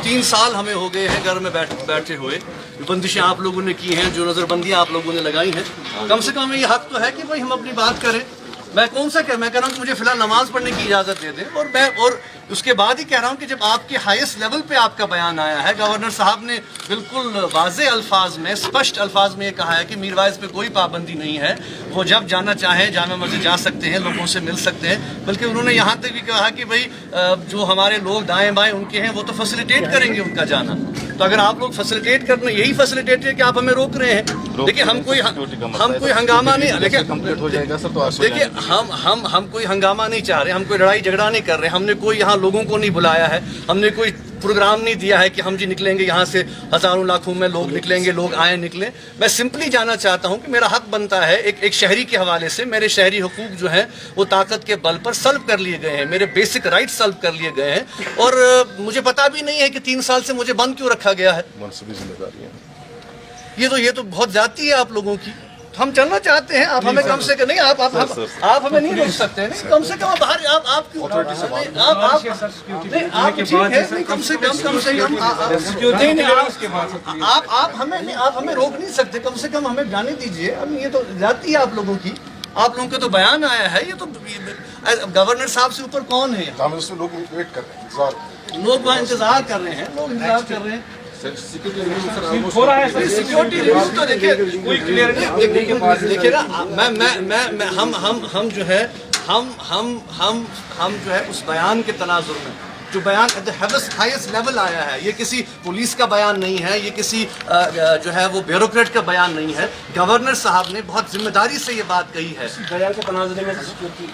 3 साल हमें हो गए हैं घर में बैठे हुए, जो बंदिशें आप लोगों ने की हैं, जो नज़रबंदियाँ आप लोगों ने लगाई हैं, कम से कम ये हक तो है कि भाई हम अपनी बात करें। मैं मैं कह रहा हूँ कि मुझे फ़िलहाल नमाज़ पढ़ने की इजाज़त दे दें, और उसके बाद ही कह रहा हूँ कि जब आपके हाईएस्ट लेवल पे आपका बयान आया है, गवर्नर साहब ने बिल्कुल वाज़े अल्फाज में, स्पष्ट अल्फाज में ये कहा है कि मीरवाइज़ पे कोई पाबंदी नहीं है, वो जब जाना चाहें जामा मस्जिद जा सकते हैं, लोगों से मिल सकते हैं। बल्कि उन्होंने यहाँ तक भी कहा कि भाई जो हमारे लोग दाएँ बाएँ उनके हैं वो तो फैसिलिटेट करेंगे उनका जाना। तो अगर आप लोग फैसिलिटेट करना, यही फैसिलिटेट है कि आप हमें रोक रहे हैं। देखिए हम कोई हंगामा नहीं, देखिए हम कोई हंगामा नहीं चाह रहे, हम कोई लड़ाई झगड़ा नहीं कर रहे, हमने कोई यहाँ लोगों को नहीं बुलाया है, हमने कोई प्रोग्राम नहीं दिया है कि हम जी निकलेंगे यहाँ से, हजारों लाखों में लोग निकलेंगे, लोग आए निकलें। मैं सिंपली जानना चाहता हूँ कि मेरा हक बनता है, एक शहरी के हवाले से मेरे शहरी हुकूक जो हैं वो ताकत के बल पर सल्ब कर लिए गए हैं, मेरे बेसिक राइट सल्ब कर लिए गए हैं, और मुझे पता भी नहीं है कि 3 साल से मुझे बंद क्यों रखा गया है। ये तो बहुत ज्यादती है आप लोगों की। हम चलना चाहते हैं, आप हमें कम से कम नहीं, आप हमें नहीं रोक सकते हैं, नहीं, कम से कम बाहर आप क्यों आप ठीक है, कम से कम आप हमें रोक नहीं सकते, कम से कम हमें जाने दीजिए। अब ये तो जाती है आप लोगों की, आप लोगों के तो बयान आया है, ये तो गवर्नर साहब से ऊपर कौन है? लोग वहाँ इंतजार कर रहे हैं, लोग इंतजार कर रहे हैं। सिक्योरिटी रिव्यू तो देखिए कोई क्लियर नहीं, देखिए ना, मैं हम जो है हम जो है उस बयान के तनाजुर में, जो बयान एट द हाईएस्ट लेवल आया है, ये किसी पुलिस का बयान नहीं है, ये किसी जो है वो ब्यूरोक्रेट का बयान नहीं है। गवर्नर साहब ने बहुत जिम्मेदारी से ये बात कही है। बयान के तनाजुर में सिक्योरिटी,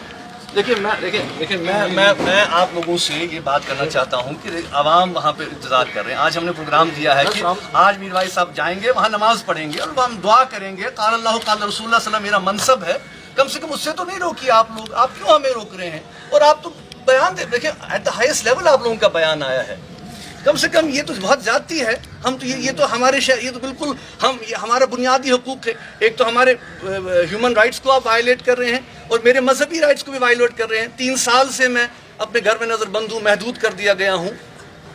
देखिए मैं आप लोगों से ये बात करना चाहता हूँ कि आवाम वहाँ पे इंतज़ार कर रहे हैं। आज हमने प्रोग्राम दिया है कि आज मीरवाइज़ साहब जाएंगे, वहाँ नमाज़ पढ़ेंगे और वहाँ हम दुआ करेंगे। क़ाल अल्लाह क़ाल रसूलुल्लाह सल्लल्लाहु मेरा मनसब है, कम से कम उससे तो नहीं रोकिए आप लोग। आप क्यों हमें रोक रहे हैं? और आप तो बयान दे, देखिए एट द हाईएस्ट लेवल आप लोगों का बयान आया है, कम से कम ये तो बहुत ज़्यादती है। हम तो ये तो हमारे शहर, ये तो बिल्कुल ये हमारा बुनियादी हुकूक है। एक तो हमारे ह्यूमन राइट्स को आप वायलेट कर रहे हैं और मेरे मजहबी राइट्स को भी वायलेट कर रहे हैं। 3 साल से मैं अपने घर में नज़रबंद हूँ, महदूद कर दिया गया हूँ,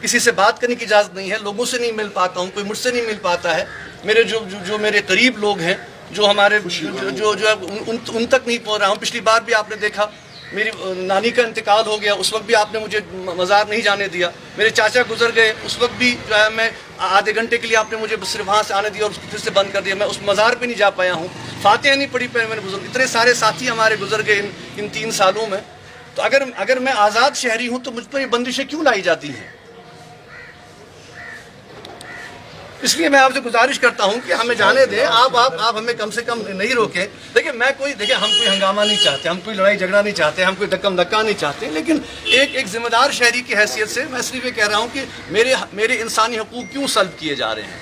किसी से बात करने की इजाज़त नहीं है, लोगों से नहीं मिल पाता हूँ, कोई मुझसे नहीं मिल पाता है। मेरे जो मेरे करीब लोग हैं, जो हमारे जो है उन तक नहीं पहुँच रहा हूँ। पिछली बार भी आपने देखा मेरी नानी का इंतकाल हो गया, उस वक्त भी आपने मुझे मज़ार नहीं जाने दिया। मेरे चाचा गुजर गए, उस वक्त भी जो है मैं आधे घंटे के लिए आपने मुझे सिर्फ वहाँ से आने दिया और फिर से बंद कर दिया। मैं उस मज़ार पे नहीं जा पाया हूँ, फातिहा नहीं पढ़ी पाए मैंने बुजुर्ग। इतने सारे साथी हमारे गुजर गए इन 3 सालों में। तो अगर मैं आज़ाद शहरी हूँ तो मुझ पर ये बंदिशें क्यों लाई जाती हैं? इसलिए मैं आपसे गुजारिश करता हूं कि हमें जाने दें, आप हमें कम से कम नहीं रोकें। देखिए हम कोई हंगामा नहीं चाहते, हम कोई लड़ाई झगड़ा नहीं चाहते, हम कोई धक्कम धक्का नहीं चाहते, लेकिन एक जिम्मेदार शहरी की हैसियत से मैं सिर्फ ये कह रहा हूं कि मेरे इंसानी हकूक क्यों सल्ब किए जा रहे हैं।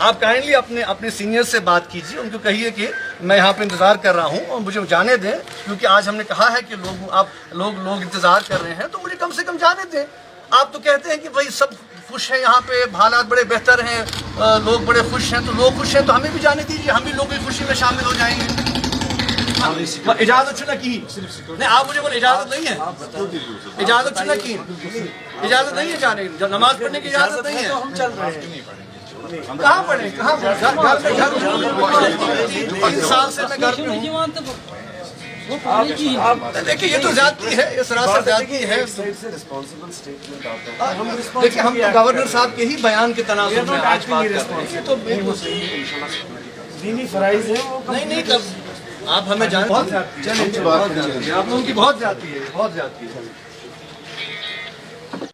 आप काइंडली अपने सीनियर से बात कीजिए, उनको कहिए कि मैं यहाँ पे इंतज़ार कर रहा हूँ और मुझे जाने दें, क्योंकि आज हमने कहा है कि लोग इंतज़ार कर रहे हैं, तो मुझे कम से कम जाने दें। आप तो कहते हैं कि भाई सब खुश हैं, यहाँ पे हालात बड़े बेहतर हैं, लोग बड़े खुश हैं, तो लोग खुश हैं तो हमें भी जाने दीजिए, हम भी लोगों की खुशी में शामिल हो जाएंगे। इजाज़त छुना की नहीं, आप मुझे बोले इजाज़त नहीं है, इजाज़त छुना की इजाज़त नहीं है जाने, नमाज पढ़ने की इजाज़त नहीं है। हम चल रहे हैं, कहाँ पढ़े, कहाँ 3 साल से मैं घर पे हूँ। देखिए ये तो जाती है, ये सरासर जाती है। देखिए हम तो गवर्नर साहब के ही बयान के तनाजुर में आज बात कर रहे हैं। ये तो दीनी फराइज है वो नहीं कर, आप हमें जाने, आप लोगों की बहुत जाती है, बहुत जाती है।